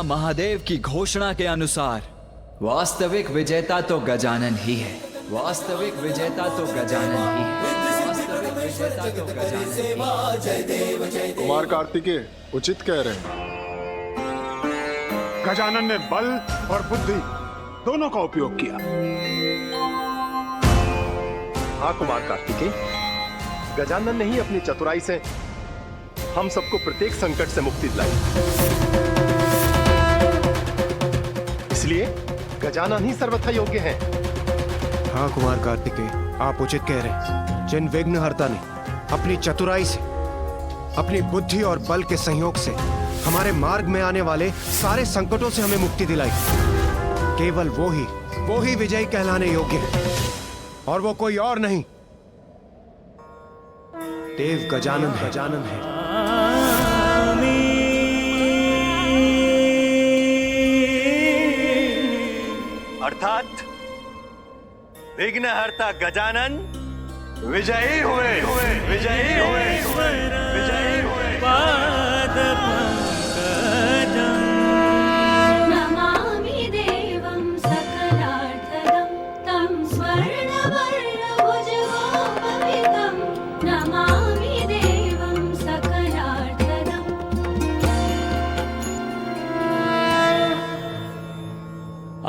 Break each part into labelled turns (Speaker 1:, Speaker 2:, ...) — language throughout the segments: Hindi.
Speaker 1: महादेव की घोषणा के अनुसार वास्तविक विजेता तो गजानन ही है। वास्तविक विजेता तो गजानन ही है। वास्तविक विजेता तो गजानन ही है।
Speaker 2: कुमार कार्तिकेय उचित कह रहे हैं। गजानन ने बल और बुद्धि दोनों का उपयोग किया।
Speaker 3: हाँ कुमार कार्तिकेय, गजानन ने ही अपनी चतुराई से हम सबको प्रत्येक संकट से मुक्ति दिलाई। इसलिए गजानन ही सर्वथा योग्य हैं।
Speaker 4: हाँ कुमार कार्तिकेय, आप उचित कह रहे हैं। जिन विघ्नहर्ता ने अपनी चतुराई से, अपनी बुद्धि और बल के संयोग से हमारे मार्ग में आने वाले सारे संकटों से हमें मुक्ति दिलाई, केवल वो ही विजयी कहलाने योग्य है। और वो कोई और नहीं, देव गजानन है।
Speaker 3: अर्थात विघ्नहर्ता गजानन विजयी हुए।
Speaker 5: नमामि देवं सकलार्थदं तं स्वर्णवर्णभुजगोपवितं। नमामि देवं सकलार्थदम्।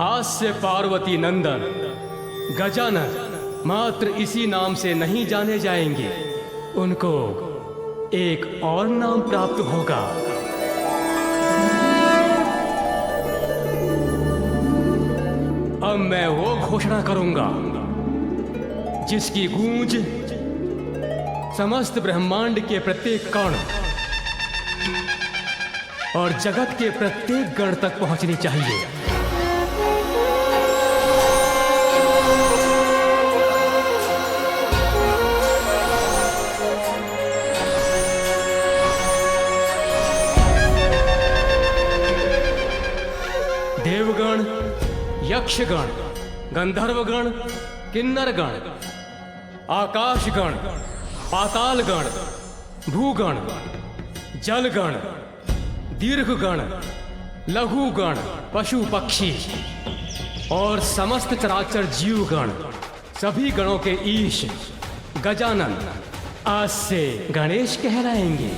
Speaker 6: आज से पार्वती नंदन गजानन मात्र इसी नाम से नहीं जाने जाएंगे, उनको एक और नाम प्राप्त होगा। अब मैं वो घोषणा करूंगा जिसकी गूंज समस्त ब्रह्मांड के प्रत्येक कण और जगत के प्रत्येक गण तक पहुंचनी चाहिए। देवगण, यक्षगण, गंधर्वगण, किन्नरगण, आकाशगण, पातालगण, भूगण, जलगण, दीर्घगण, लघुगण, पशु पक्षी और समस्त चराचर जीवगण, सभी गणों के ईश गजानन आज से गणेश कहलाएंगे।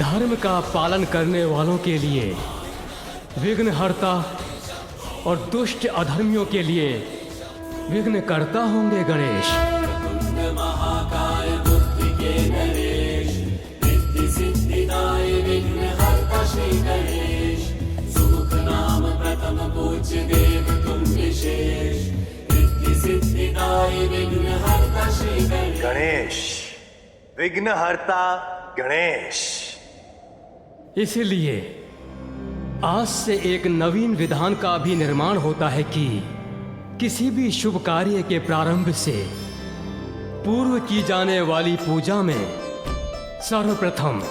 Speaker 6: धर्म का पालन करने वालों के लिए विघ्नहर्ता और दुष्ट अधर्मियों के लिए विघ्नकर्ता होंगे गणेश।
Speaker 3: गणेश, विघ्नहर्ता गणेश।
Speaker 6: इसलिए आज से एक नवीन विधान का भी निर्माण होता है कि किसी भी शुभ कार्य के प्रारंभ से पूर्व की जाने वाली पूजा में सर्वप्रथम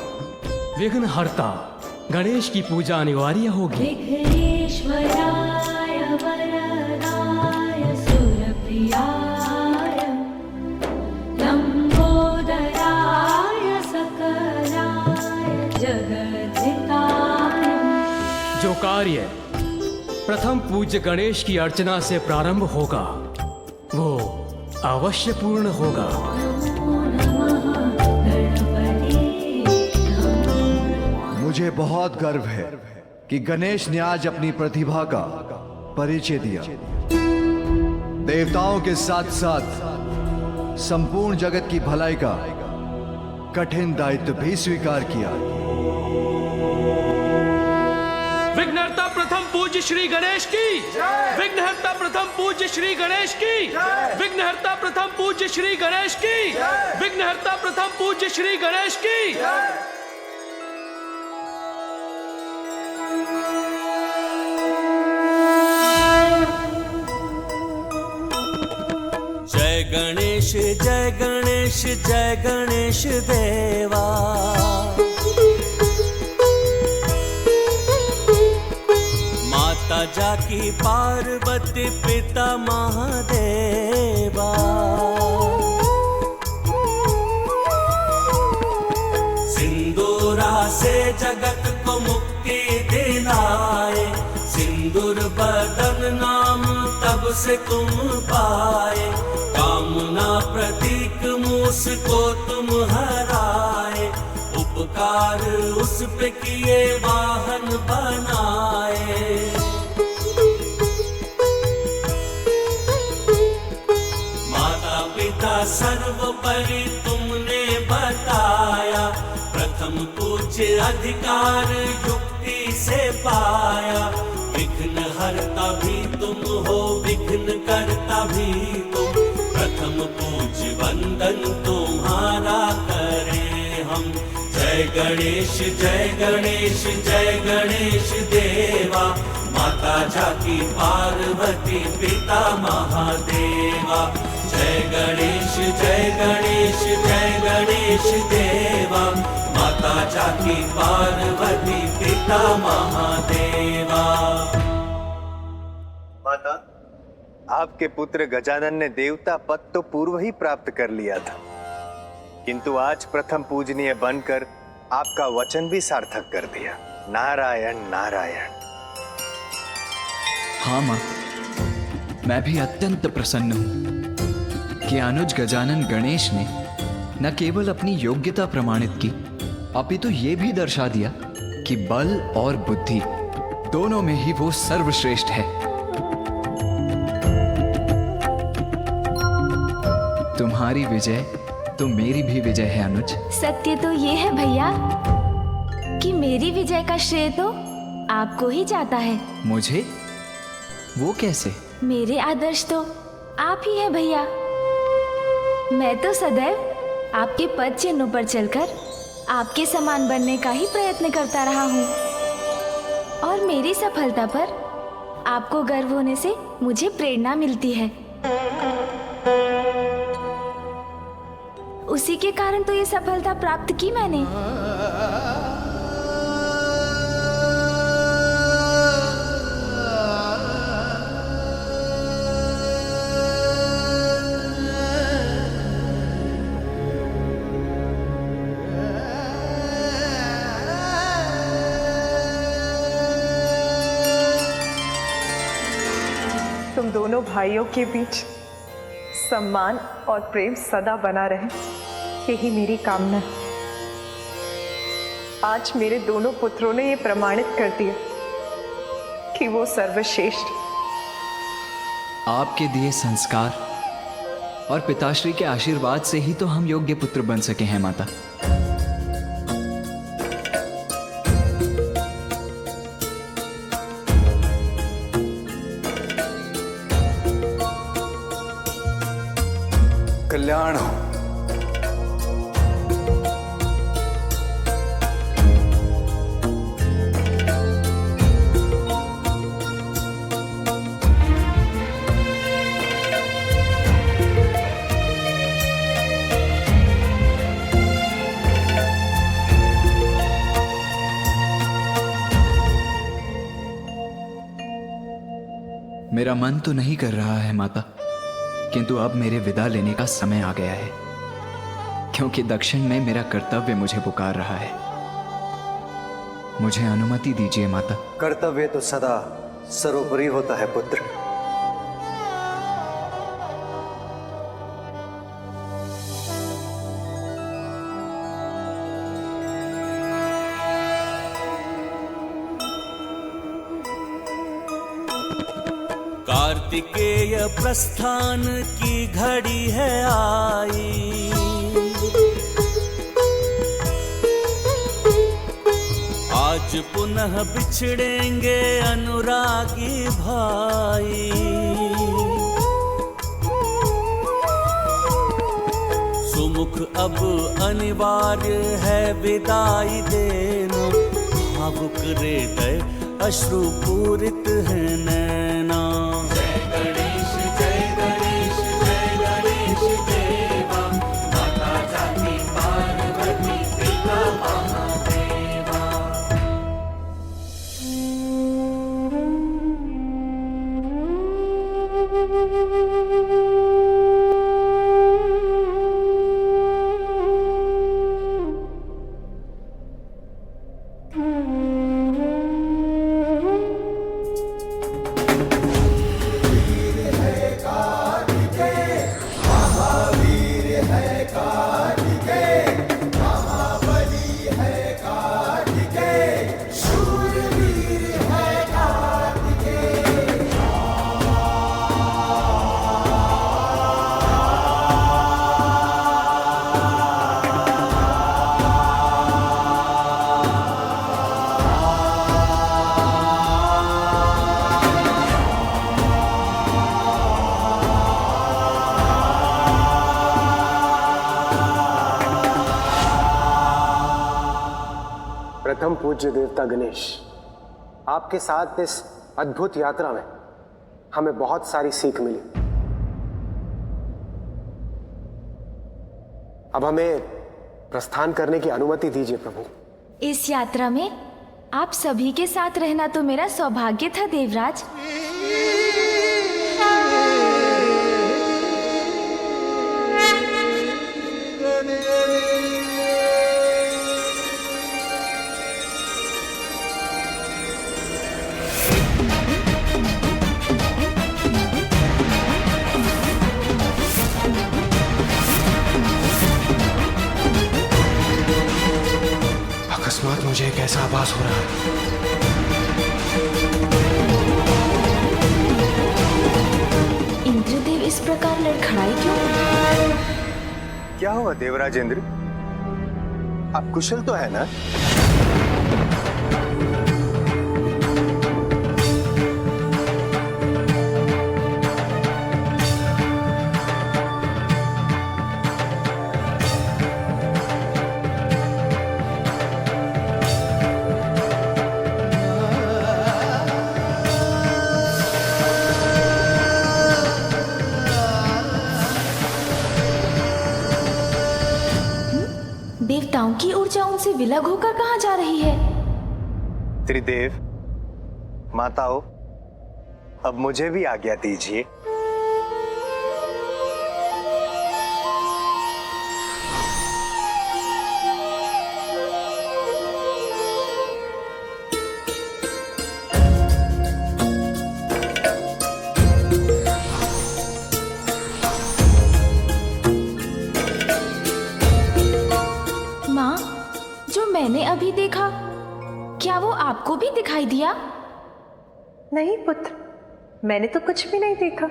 Speaker 6: विघ्नहर्ता गणेश की पूजा अनिवार्य होगी।
Speaker 5: विघ्नेश्वराय वरदाय सुरप्रियाय लंबोदराय सकलाय जगद्धिताय।
Speaker 6: जो कार्य प्रथम पूज्य गणेश की अर्चना से प्रारंभ होगा वो अवश्य पूर्ण होगा।
Speaker 7: मुझे बहुत गर्व है कि गणेश ने आज अपनी प्रतिभा का परिचय दिया। देवताओं के साथ साथ संपूर्ण जगत की भलाई का कठिन दायित्व भी स्वीकार किया।
Speaker 6: विघ्नहर्ता प्रथम पूज्य श्री गणेश की, विघ्नहर्ता प्रथम पूज्य श्री गणेश की, विघ्नहर्ता प्रथम पूज्य श्री गणेश की, विघ्नहर्ता प्रथम पूज्य श्री गणेश की।
Speaker 8: जय गणेश जय गणेश जय गणेश देवा। जाकी पार्वती पिता महादेवा। सिंदूरा से जगत को मुक्ति दिलाए, सिंदूर बदन नाम तब से तुम पाए। कामना प्रतीक मूस को तुम हराए, उपकार उस पे किए वाहन बनाए। माता पिता सर्वोपरि तुमने बताया, प्रथम पूज्य अधिकार युक्ति से पाया। विघ्न हरता भी तुम हो, विघ्न करता भी तुम, प्रथम पूज्य वंदन तुम्हारा करें हम। जय गणेश जय गणेश जय गणेश देवा, माता जाकी पार्वती पिता महादेवा। जय गणेश जय गणेश जय गणेश देवा, माता जाकी पार्वती पिता महादेवा।
Speaker 3: माता, आपके पुत्र गजानन ने देवता पद तो पूर्व ही प्राप्त कर लिया था, किंतु आज प्रथम पूजनीय बनकर आपका वचन भी सार्थक कर दिया। नारायण नारायण।
Speaker 1: हाँ माँ, मैं भी अत्यंत प्रसन्न हूं कि अनुज गजानन गणेश ने न केवल अपनी योग्यता प्रमाणित की, अपितु ये भी दर्शा दिया कि बल और बुद्धि दोनों में ही वो सर्वश्रेष्ठ है। तुम्हारी विजय तो मेरी भी विजय है अनुज।
Speaker 9: सत्य तो ये है भैया कि मेरी विजय का श्रेय तो आपको ही जाता है।
Speaker 1: मुझे? वो कैसे?
Speaker 9: मेरे आदर्श तो आप ही हैं भैया। मैं तो सदैव आपके पद चिन्हों पर चलकर आपके समान बनने का ही प्रयत्न करता रहा हूँ, और मेरी सफलता पर आपको गर्व होने से मुझे प्रेरणा मिलती है। उसी के कारण तो ये सफलता प्राप्त की मैंने।
Speaker 10: तुम दोनों भाइयों के बीच सम्मान और प्रेम सदा बना रहे, यही मेरी कामना है। आज मेरे दोनों पुत्रों ने ये प्रमाणित कर दिया कि वो सर्वश्रेष्ठ।
Speaker 1: आपके दिए संस्कार और पिताश्री के आशीर्वाद से ही तो हम योग्य पुत्र बन सके हैं माता।
Speaker 7: कल्याण हो।
Speaker 1: मेरा मन तो नहीं कर रहा है माता, किंतु अब मेरे विदा लेने का समय आ गया है, क्योंकि दक्षिण में मेरा कर्तव्य मुझे पुकार रहा है। मुझे अनुमति दीजिए माता।
Speaker 7: कर्तव्य तो सदा सर्वोपरि होता है पुत्र।
Speaker 8: कार्तिकेय प्रस्थान की घड़ी है आई, आज पुनः बिछड़ेंगे अनुरागी भाई। सुमुख अब अनिवार्य है विदाई देना, भावुक हृदय अश्रु पूरित है नैना। जय गणेश जय गणेश जय गणेश देवा, माता जाकी पार्वती पिता महादेवा।
Speaker 11: परम पूज्य देवता गणेश, आपके साथ इस अद्भुत यात्रा में हमें बहुत सारी सीख मिली। अब हमें प्रस्थान करने की अनुमति दीजिए प्रभु।
Speaker 9: इस यात्रा में आप सभी के साथ रहना तो मेरा सौभाग्य था देवराज।
Speaker 4: अकस्मात मुझे एक ऐसा आभास हो रहा है।
Speaker 9: इंद्रदेव इस प्रकार लड़खड़ाए क्यों?
Speaker 3: क्या हुआ देवराज इंद्र? आप कुशल तो है ना?
Speaker 9: देवताओं की ऊर्जा उनसे विलग होकर कहाँ जा रही है?
Speaker 3: त्रिदेव, माताओं, अब मुझे भी आज्ञा दीजिए।
Speaker 9: मैंने अभी देखा, क्या वो आपको भी दिखाई दिया?
Speaker 10: नहीं पुत्र, मैंने तो कुछ भी नहीं देखा।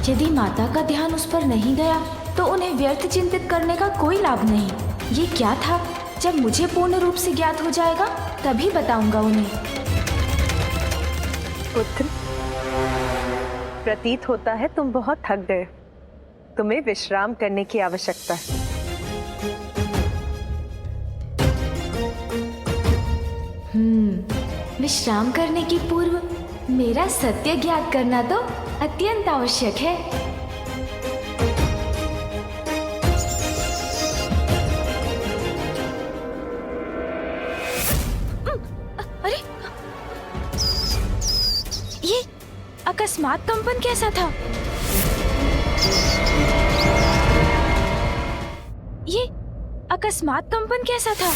Speaker 9: यदि माता का ध्यान उस पर नहीं गया तो उन्हें व्यर्थ चिंतित करने का कोई लाभ नहीं। ये क्या था? जब मुझे पूर्ण रूप से ज्ञात हो जाएगा तभी बताऊंगा उन्हें।
Speaker 10: पुत्र, प्रतीत होता है तुम बहुत थक गए। तुम्हें विश्राम करने की आवश्यकता है।
Speaker 9: विश्राम करने की पूर्व मेरा सत्य ज्ञात करना तो अत्यंत आवश्यक है। अरे, ये अकस्मात कंपन कैसा था? ये अकस्मात कंपन कैसा था?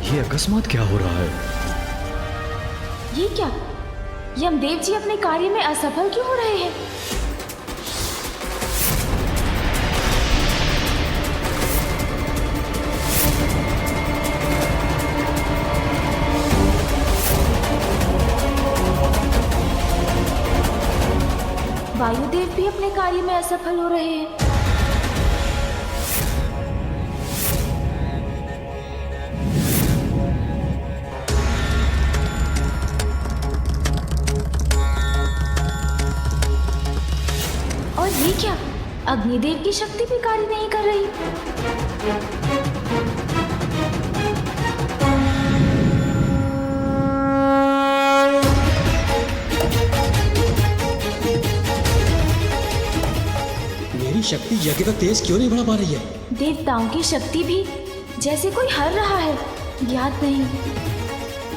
Speaker 1: ये अकस्मात क्या हो रहा है?
Speaker 9: ये क्या? यमदेव जी अपने कार्य में असफल क्यों हो रहे हैं? वायुदेव भी अपने कार्य में असफल हो रहे हैं। और ये क्या? अग्निदेव की शक्ति भी कार्य नहीं कर रही।
Speaker 6: मेरी शक्ति यज्ञ का तेज क्यों नहीं बढ़ा पा रही है?
Speaker 9: देवताओं की शक्ति भी जैसे कोई हर रहा है, ज्ञात नहीं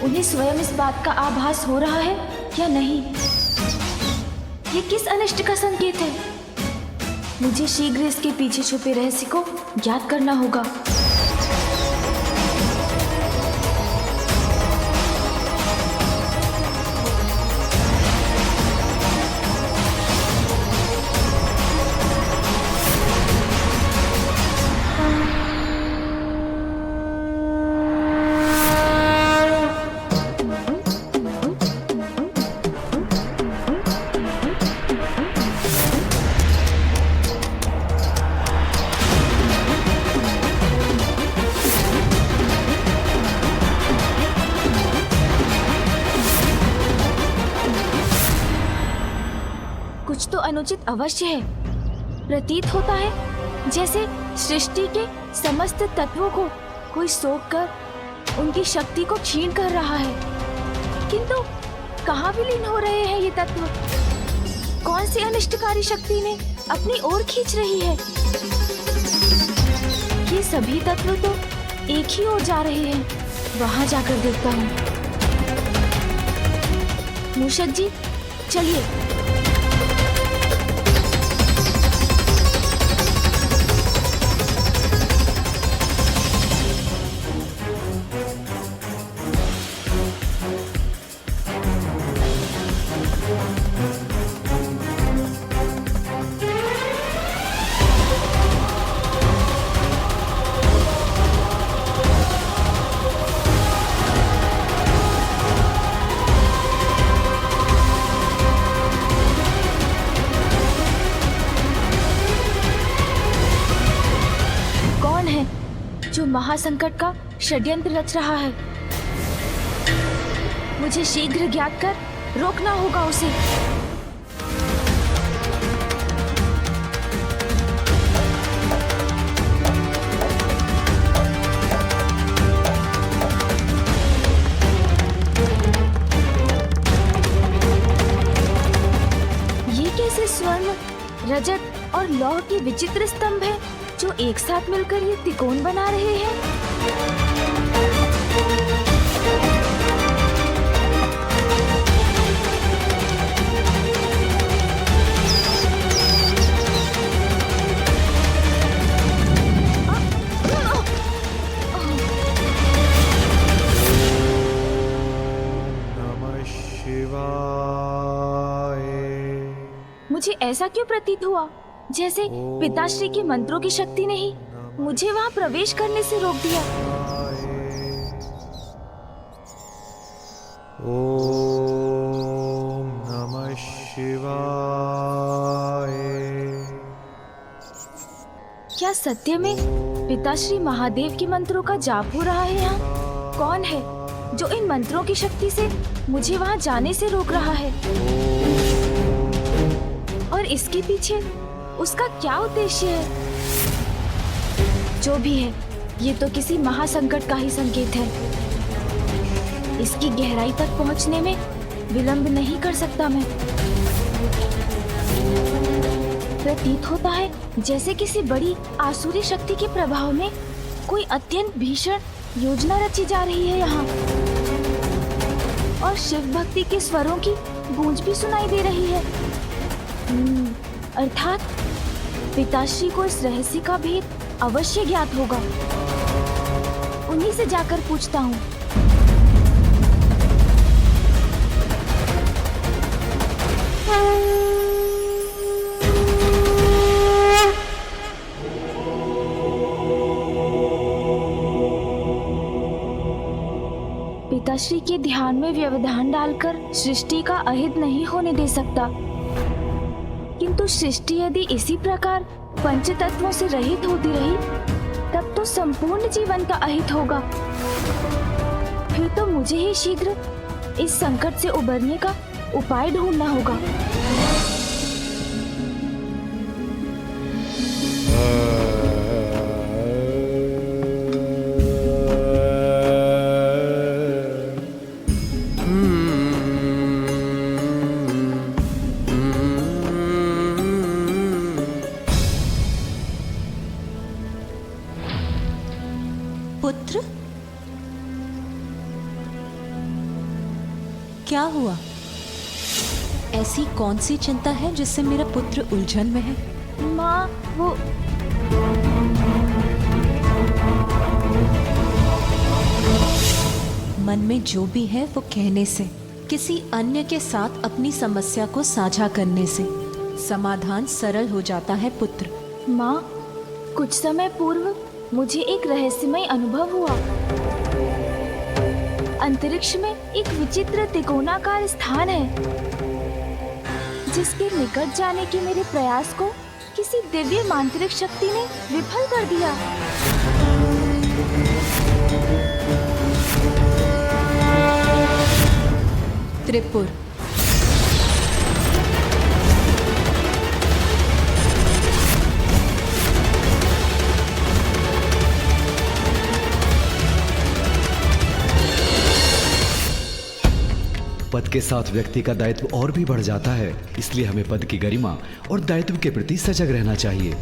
Speaker 9: उन्हें स्वयं इस बात का आभास हो रहा है या नहीं। ये किस अनिष्ट का संकेत है? मुझे शीघ्र इसके पीछे छुपे रहस्य को ज्ञात करना होगा। अनुचित अवश्य है। प्रतीत होता है जैसे सृष्टि के समस्त तत्वों को कोई सोख कर उनकी शक्ति को क्षीण कर रहा है। किंतु कहाँ विलीन हो रहे हैं ये तत्व? कौन सी अनिष्टकारी शक्ति ने अपनी ओर खींच रही है? ये सभी तत्व तो एक ही ओर जा रहे हैं। वहां जाकर देखता हूँ। मूषक जी, चलिए। जो महासंकट का षड्यंत्र रच रहा है, मुझे शीघ्र ज्ञात कर रोकना होगा उसे। ये कैसे स्वर्ण, रजत और लौह के विचित्र स्तंभ है जो एक साथ मिलकर ये त्रिकोण बना रहे हैं।
Speaker 4: नमः शिवाय।
Speaker 9: मुझे ऐसा क्यों प्रतीत हुआ जैसे पिताश्री के मंत्रों की शक्ति ने ही मुझे वहां प्रवेश करने से रोक दिया।
Speaker 4: ओम नमः शिवाय।
Speaker 9: क्या सत्य में पिताश्री महादेव के मंत्रों का जाप हो रहा है यहाँ? कौन है जो इन मंत्रों की शक्ति से मुझे वहां जाने से रोक रहा है? और इसके पीछे उसका क्या उद्देश्य है? जो भी है, ये तो किसी महासंकट का ही संकेत है। इसकी गहराई तक पहुंचने में विलंब नहीं कर सकता मैं। प्रतीत होता है जैसे किसी बड़ी आसुरी शक्ति के प्रभाव में कोई अत्यंत भीषण योजना रची जा रही है यहाँ। और शिव भक्ति के स्वरों की गूंज भी सुनाई दे रही है। अर्थात पिताश्री को इस रहस्य का भेद अवश्य ज्ञात होगा। उन्हीं से जाकर पूछता हूँ। पिताश्री के ध्यान में व्यवधान डालकर सृष्टि का अहित नहीं होने दे सकता। किंतु सृष्टि यदि इसी प्रकार पंच तत्वों से रहित होती रही, तब तो संपूर्ण जीवन का अहित होगा। फिर तो मुझे ही शीघ्र इस संकट से उबरने का उपाय ढूंढना होगा।
Speaker 12: पुत्र, क्या हुआ? ऐसी कौन सी चिंता है जिससे मेरा पुत्र उलझन में है?
Speaker 9: माँ, वो
Speaker 12: मन में जो भी है वो कहने से, किसी अन्य के साथ अपनी समस्या को साझा करने से समाधान सरल हो जाता है पुत्र।
Speaker 9: माँ, कुछ समय पूर्व मुझे एक रहस्यमय अनुभव हुआ। अंतरिक्ष में एक विचित्र त्रिकोणाकार स्थान है, जिसके निकट जाने के मेरे प्रयास को किसी दिव्य मांत्रिक शक्ति ने विफल कर दिया।
Speaker 12: त्रिपुर,
Speaker 13: पद के साथ व्यक्ति का दायित्व और भी बढ़ जाता है। इसलिए हमें पद की गरिमा और दायित्व के प्रति सजग रहना चाहिए।